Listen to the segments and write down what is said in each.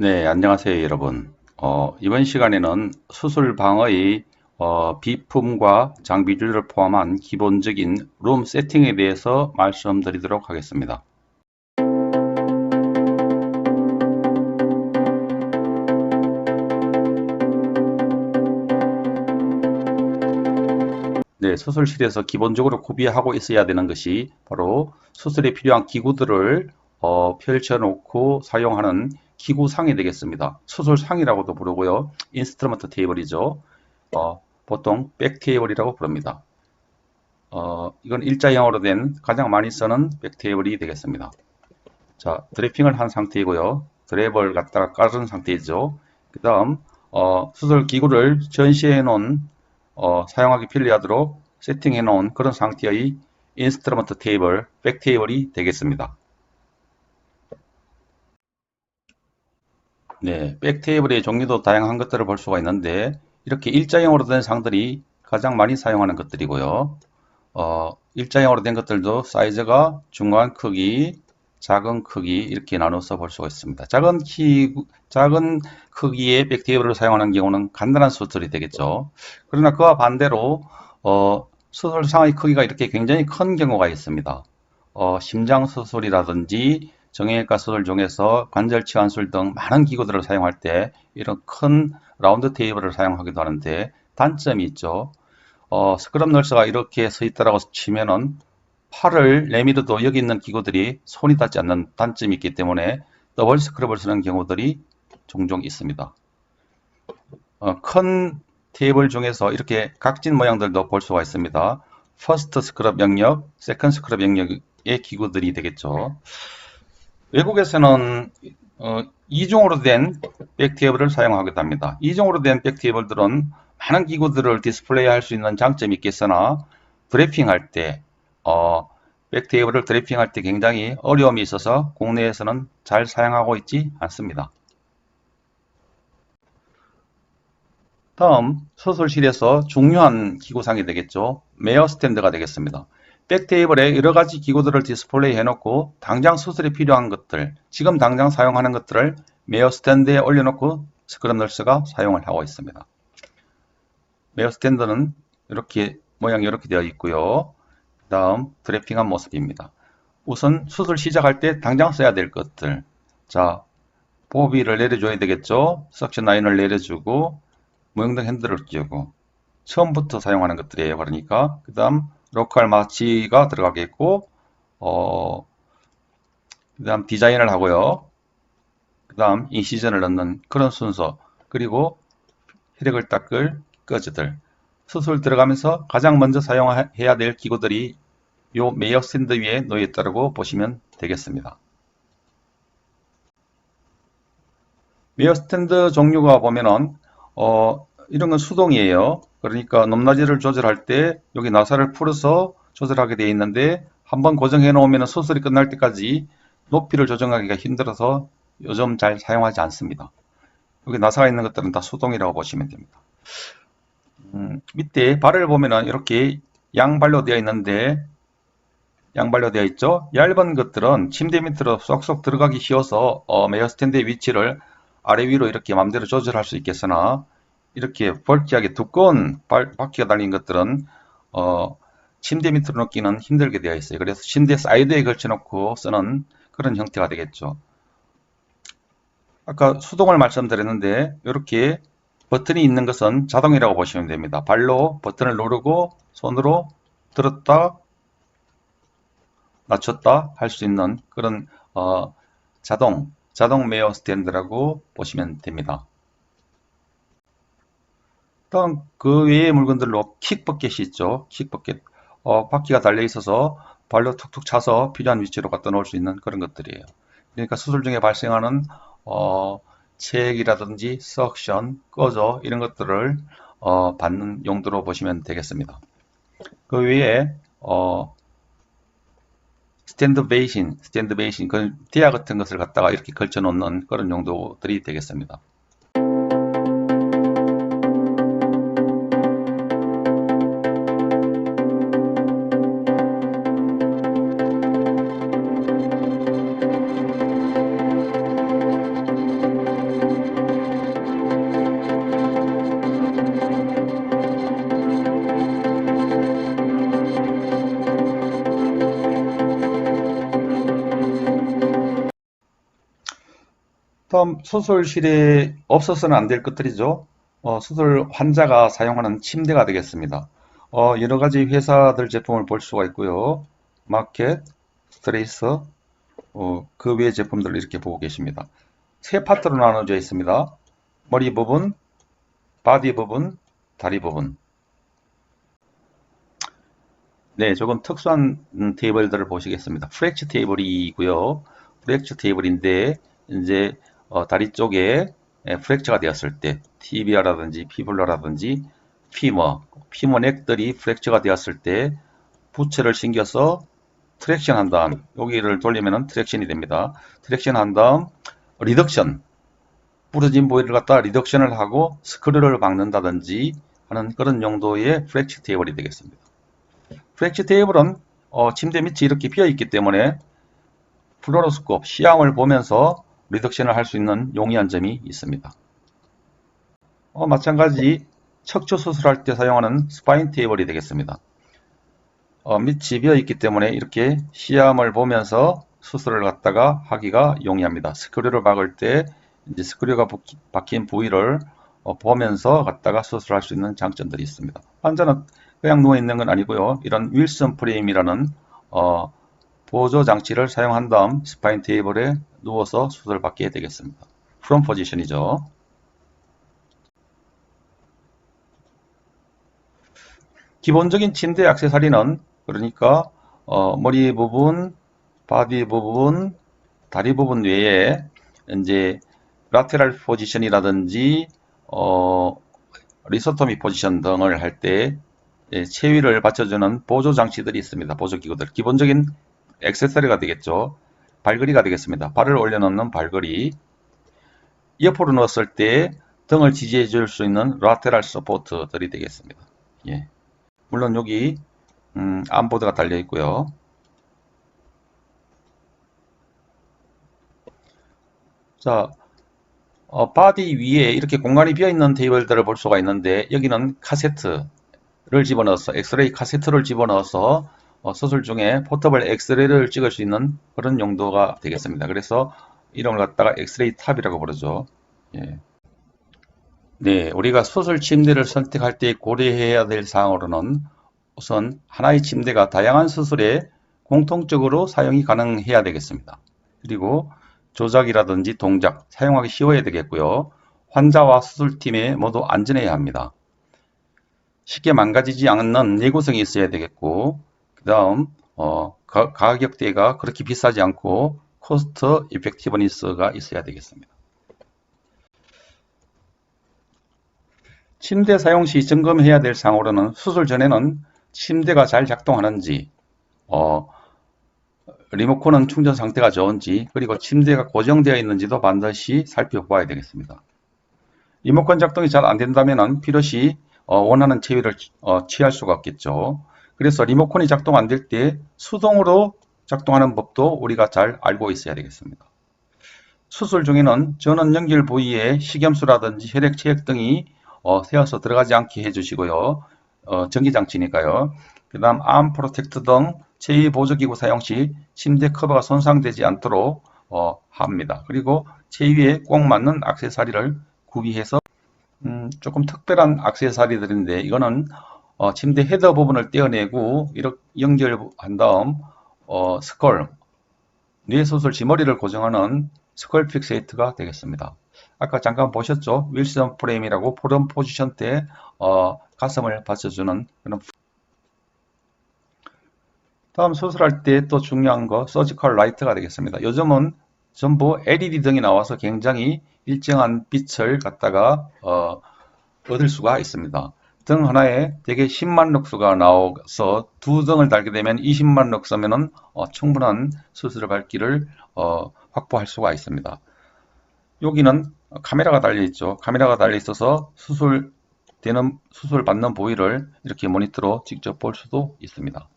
네, 안녕하세요, 여러분. 이번 시간에는 수술방의 비품과 장비들을 포함한 기본적인 룸 세팅에 대해서 말씀드리도록 하겠습니다. 네, 수술실에서 기본적으로 구비하고 있어야 되는 것이 바로 수술에 필요한 기구들을 펼쳐놓고 사용하는 기구상이 되겠습니다. 수술상이라고도 부르고요. 인스트루먼트 테이블이죠. 보통 백 테이블이라고 부릅니다. 이건 일자형으로 된 가장 많이 쓰는 백 테이블이 되겠습니다. 자, 드래핑을 한 상태이고요. 드랩을 갖다가 깔은 상태이죠. 그 다음 수술 기구를 전시해 놓은 사용하기 편리하도록 세팅해 놓은 그런 상태의 인스트루먼트 테이블, 백 테이블이 되겠습니다. 네, 백 테이블의 종류도 다양한 것들을 볼 수가 있는데 이렇게 일자형으로 된 상들이 가장 많이 사용하는 것들이고요. 일자형으로 된 것들도 사이즈가 중간 크기, 작은 크기 이렇게 나눠서 볼 수가 있습니다. 작은 크기의 백 테이블을 사용하는 경우는 간단한 수술이 되겠죠. 그러나 그와 반대로 수술상의 크기가 이렇게 굉장히 큰 경우가 있습니다. 심장 수술이라든지 정형외과 수술 중에서 관절 치환술 등 많은 기구들을 사용할 때 이런 큰 라운드 테이블을 사용하기도 하는데 단점이 있죠. 스크럽 널스가 이렇게 서 있다라고 치면은 팔을 내밀어도 여기 있는 기구들이 손이 닿지 않는 단점이 있기 때문에 더블 스크럽을 쓰는 경우들이 종종 있습니다. 큰 테이블 중에서 이렇게 각진 모양들도 볼 수가 있습니다. 퍼스트 스크럽 영역, 세컨드 스크럽 영역의 기구들이 되겠죠. 외국에서는 이중으로 된 백테이블을 사용하기도 합니다. 이중으로 된 백테이블들은 많은 기구들을 디스플레이 할 수 있는 장점이 있겠으나 드래핑할 때 백테이블을 드래핑할 때 굉장히 어려움이 있어서 국내에서는 잘 사용하고 있지 않습니다. 다음 수술실에서 중요한 기구상이 되겠죠. 메어 스탠드가 되겠습니다. 백테이블에 여러 가지 기구들을 디스플레이 해놓고 당장 수술에 필요한 것들, 지금 당장 사용하는 것들을 메어 스탠드에 올려놓고 스크럽 널스가 사용을 하고 있습니다. 메어 스탠드는 이렇게 모양이 이렇게 되어 있고요. 그 다음 드래핑한 모습입니다. 우선 수술 시작할 때 당장 써야 될 것들. 자, 보비를 내려줘야 되겠죠. 석션 라인을 내려주고 무용등 핸들을 끼우고 처음부터 사용하는 것들이에요. 그러니까 그 다음 로컬 마취가 들어가겠고 그 다음 디자인을 하고요. 그 다음 인시전을 넣는 그런 순서, 그리고 혈액을 닦을 꺼즈들, 수술 들어가면서 가장 먼저 사용해야 될 기구들이 요 메이어 스탠드 위에 놓여 있다고 보시면 되겠습니다. 메이어 스탠드 종류가 보면은 이런 건 수동이에요. 그러니까 높낮이를 조절할 때 여기 나사를 풀어서 조절하게 되어 있는데 한번 고정해 놓으면 수술이 끝날 때까지 높이를 조정하기가 힘들어서 요즘 잘 사용하지 않습니다. 여기 나사가 있는 것들은 다 수동이라고 보시면 됩니다. 밑에 발을 보면은 이렇게 양발로 되어 있는데 양발로 되어 있죠. 얇은 것들은 침대 밑으로 쏙쏙 들어가기 쉬워서 메어 스탠드의 위치를 아래 위로 이렇게 마음대로 조절할 수 있겠으나 이렇게 볼티하게 두꺼운 바퀴가 달린 것들은 침대 밑으로 넣기는 힘들게 되어 있어요. 그래서 침대 사이드에 걸쳐놓고 쓰는 그런 형태가 되겠죠. 아까 수동을 말씀드렸는데 이렇게 버튼이 있는 것은 자동이라고 보시면 됩니다. 발로 버튼을 누르고 손으로 들었다 낮췄다 할 수 있는 그런 자동 메어 스탠드라고 보시면 됩니다. 다음 그 외의 물건들로 킥버켓이 있죠. 킥버켓. 바퀴가 달려 있어서 발로 툭툭 차서 필요한 위치로 갖다 놓을 수 있는 그런 것들이에요. 그러니까 수술 중에 발생하는 체액이라든지 석션, 꺼져 이런 것들을 받는 용도로 보시면 되겠습니다. 그 외에 스탠드 베이신, 그 디아 같은 것을 갖다가 이렇게 걸쳐 놓는 그런 용도들이 되겠습니다. 다음 수술실에 없어서는 안 될 것들이죠. 수술 환자가 사용하는 침대가 되겠습니다. 여러 가지 회사들 제품을 볼 수가 있고요. 마켓, 스트레이서, 그 외의 제품들을 이렇게 보고 계십니다. 세 파트로 나눠져 있습니다. 머리 부분, 바디 부분, 다리 부분. 네, 조금 특수한 테이블들을 보시겠습니다. 프랙처 테이블이고요. 프랙처 테이블인데 이제 다리 쪽에 프랙처가 되었을 때 티비아라든지 피블라라든지 피머 넥들이 프랙처가 되었을 때 부채를 신겨서 트랙션 한 다음 여기를 돌리면은 트랙션이 됩니다. 트랙션 한 다음 리덕션 부러진 부위를 갖다 리덕션을 하고 스크류를 박는다든지 하는 그런 용도의 프랙처 테이블이 되겠습니다. 프랙처 테이블은 침대 밑이 이렇게 비어 있기 때문에 플루로스코프 시향을 보면서 리덕션을 할 수 있는 용이한 점이 있습니다. 마찬가지 척추 수술할 때 사용하는 스파인 테이블이 되겠습니다. 밑이 비어 있기 때문에 이렇게 시야을 보면서 수술을 갖다가 하기가 용이합니다. 스크류를 박을 때 이제 스크류가 박힌 부위를 보면서 갖다가 수술할 수 있는 장점들이 있습니다. 환자는 그냥 누워 있는 건 아니고요. 이런 윌슨 프레임이라는 보조 장치를 사용한 다음 스파인 테이블에 누워서 수술을 받게 되겠습니다. 프롬 포지션이죠. 기본적인 침대 액세서리는 그러니까 머리 부분, 바디 부분, 다리 부분 외에 이제 라테랄 포지션이라든지 리소토미 포지션 등을 할 때 체위를 받쳐주는 보조 장치들이 있습니다. 보조 기구들. 기본적인 액세서리가 되겠죠. 발걸이가 되겠습니다. 발을 올려놓는 발걸이. 옆으로 누웠을 때 등을 지지해 줄 수 있는 라테랄 서포트들이 되겠습니다. 예. 물론 여기 암보드가 달려 있고요. 자, 바디 위에 이렇게 공간이 비어 있는 테이블들을 볼 수가 있는데 여기는 카세트를 집어넣어서 엑스레이 카세트를 집어넣어서 수술 중에 포터블 엑스레이를 찍을 수 있는 그런 용도가 되겠습니다. 그래서 이름을 갖다가 엑스레이 탑이라고 부르죠. 예. 네, 우리가 수술 침대를 선택할 때 고려해야 될 사항으로는 우선 하나의 침대가 다양한 수술에 공통적으로 사용이 가능해야 되겠습니다. 그리고 조작이라든지 동작, 사용하기 쉬워야 되겠고요. 환자와 수술팀에 모두 안전해야 합니다. 쉽게 망가지지 않는 내구성이 있어야 되겠고, 그 다음 가격대가 그렇게 비싸지 않고 코스트 이펙티브니스가 있어야 되겠습니다. 침대 사용 시 점검해야 될 사항으로는 수술 전에는 침대가 잘 작동하는지, 리모컨은 충전 상태가 좋은지, 그리고 침대가 고정되어 있는지도 반드시 살펴봐야 되겠습니다. 리모컨 작동이 잘 안된다면 필요시 원하는 체위를 취할 수가 없겠죠. 그래서 리모컨이 작동 안 될 때 수동으로 작동하는 법도 우리가 잘 알고 있어야 되겠습니다. 수술 중에는 전원 연결 부위에 식염수라든지 혈액, 체액 등이 새어서 들어가지 않게 해주시고요. 전기장치니까요. 그 다음 암 프로텍터 등 체위 보조기구 사용 시 침대 커버가 손상되지 않도록 합니다. 그리고 체위에 꼭 맞는 액세서리를 구비해서 조금 특별한 액세서리들인데 이거는 침대 헤더 부분을 떼어내고 이렇게 연결한 다음 스컬, 뇌수술 지머리를 고정하는 스컬 픽세이트가 되겠습니다. 아까 잠깐 보셨죠? 윌슨 프레임이라고 프롬 포지션 때 가슴을 받쳐주는 그런. 다음 수술할 때 또 중요한 거 서지컬 라이트가 되겠습니다. 요즘은 전부 LED 등이 나와서 굉장히 일정한 빛을 갖다가 얻을 수가 있습니다. 등 하나에 대개 10만 럭스가 나와서 두 등을 달게 되면 20만 럭스면은 충분한 수술의 밝기를 확보할 수가 있습니다. 여기는 카메라가 달려 있죠. 카메라가 달려 있어서 수술 받는 부위를 이렇게 모니터로 직접 볼 수도 있습니다.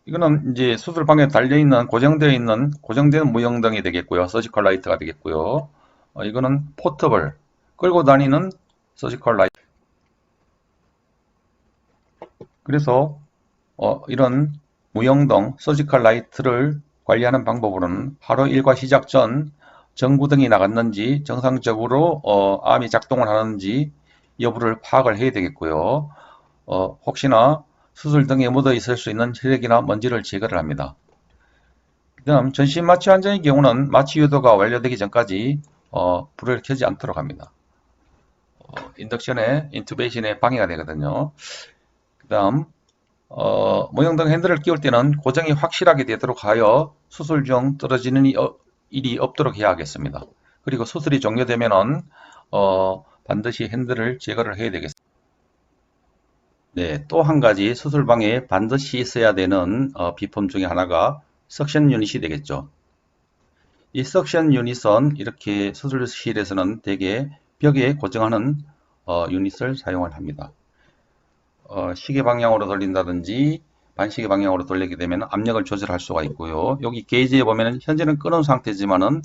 이거는 이제 수술방에 달려있는 고정된 무형등이 되겠고요. 서지컬 라이트가 되겠고요. 이거는 포터블, 끌고 다니는 서지컬 라이트. 그래서 이런 무형등 서지컬 라이트를 관리하는 방법으로는 하루 일과 시작 전 정구등이 나갔는지 정상적으로 암이 작동을 하는지 여부를 파악을 해야 되겠고요. 혹시나 수술 등에 묻어 있을 수 있는 혈액이나 먼지를 제거를 합니다. 그 다음 전신 마취 환자의 경우는 마취 유도가 완료되기 전까지 불을 켜지 않도록 합니다. 인덕션에 인투베이션에 방해가 되거든요. 그 다음 모형등 핸들을 끼울 때는 고정이 확실하게 되도록 하여 수술 중 떨어지는 일이 없도록 해야 하겠습니다. 그리고 수술이 종료되면은 반드시 핸들을 제거를 해야 되겠습니다. 네, 또 한 가지 수술방에 반드시 있어야 되는 비품 중에 하나가 석션 유닛이 되겠죠. 이 석션 유닛은 이렇게 수술실에서는 대개 벽에 고정하는 유닛을 사용을 합니다. 시계 방향으로 돌린다든지 반시계 방향으로 돌리게 되면 압력을 조절할 수가 있고요. 여기 게이지에 보면 현재는 끊은 상태지만은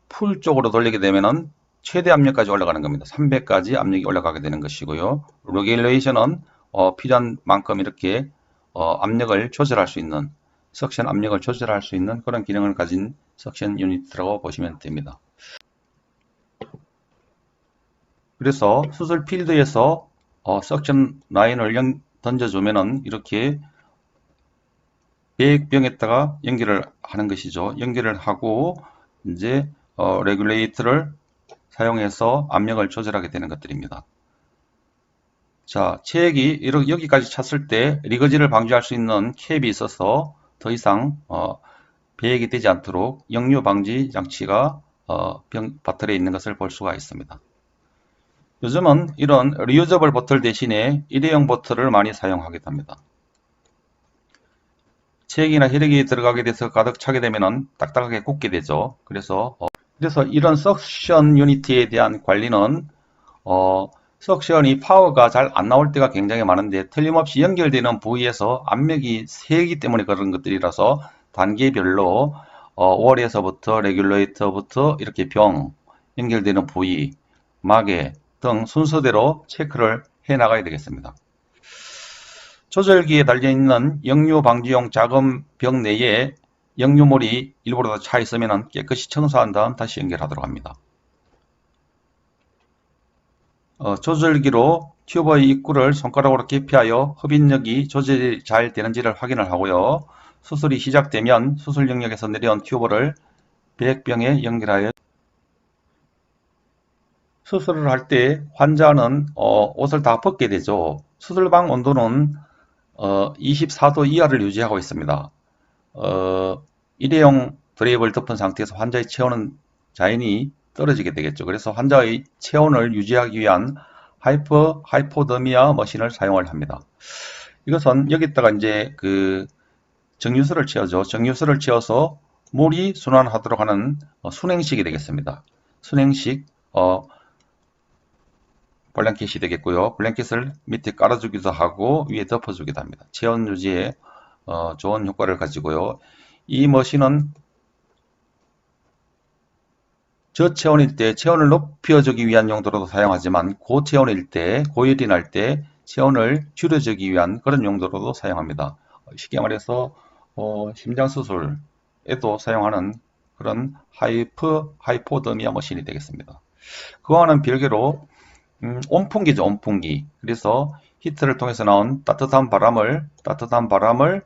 풀 쪽으로 돌리게 되면은 최대 압력까지 올라가는 겁니다. 300까지 압력이 올라가게 되는 것이고요. 레귤레이션은 필요한 만큼 이렇게 압력을 조절할 수 있는 석션 압력을 조절할 수 있는 그런 기능을 가진 석션 유닛이라고 보시면 됩니다. 그래서 수술 필드에서 석션 라인을 던져주면은 이렇게 배액병에다가 연결을 하는 것이죠. 연결을 하고 이제 레귤레이터를 사용해서 압력을 조절하게 되는 것들입니다. 자, 체액이 여기까지 찼을 때 리거지를 방지할 수 있는 캡이 있어서 더 이상 배액이 되지 않도록 역류 방지 장치가 배터리에 있는 것을 볼 수가 있습니다. 요즘은 이런 리유저블 보틀 대신에 일회용 보틀을 많이 사용하게 됩니다. 체액이나 혈액이 들어가게 돼서 가득 차게 되면 딱딱하게 굳게 되죠. 그래서 이런 석션 유니티에 대한 관리는 석션이 파워가 잘 안 나올 때가 굉장히 많은데 틀림없이 연결되는 부위에서 압력이 세기 때문에 그런 것들이라서 단계별로 월에서부터 레귤레이터부터 이렇게 병 연결되는 부위, 마개 등 순서대로 체크를 해 나가야 되겠습니다. 조절기에 달려있는 역류 방지용 작은 병 내에 역류물이 일부러 차 있으면 깨끗이 청소한 다음 다시 연결하도록 합니다. 조절기로 튜버의 입구를 손가락으로 개피하여 흡인력이 조절이 잘 되는지를 확인을 하고요. 수술이 시작되면 수술 영역에서 내려온 튜버를 배액병에 연결하여 수술을 할 때 환자는 옷을 다 벗게 되죠. 수술방 온도는 24도 이하를 유지하고 있습니다. 일회용 드레이브를 덮은 상태에서 환자의 체온은 자연히 떨어지게 되겠죠. 그래서 환자의 체온을 유지하기 위한 하이포더미아 머신을 사용을 합니다. 이것은 여기다가 이제 그 정유수를 채워죠. 정유수를 채워서 물이 순환하도록 하는 순행식이 되겠습니다. 순행식 블랭킷이 되겠고요. 블랭킷을 밑에 깔아주기도 하고 위에 덮어주기도 합니다. 체온 유지에 좋은 효과를 가지고요. 이 머신은 저체온일 때 체온을 높여주기 위한 용도로도 사용하지만 고체온일 때, 고열이 날 때 체온을 줄여주기 위한 그런 용도로도 사용합니다. 쉽게 말해서 심장수술에도 사용하는 그런 하이포더미아 머신이 되겠습니다. 그와는 별개로 온풍기죠, 온풍기. 그래서 히트를 통해서 나온 따뜻한 바람을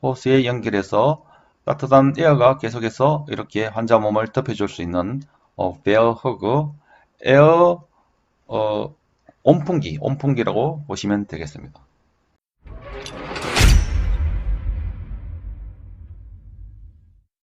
호스에 연결해서 따뜻한 에어가 계속해서 이렇게 환자 몸을 덮여줄 수 있는 베어 허그 에어 온풍기라고 보시면 되겠습니다.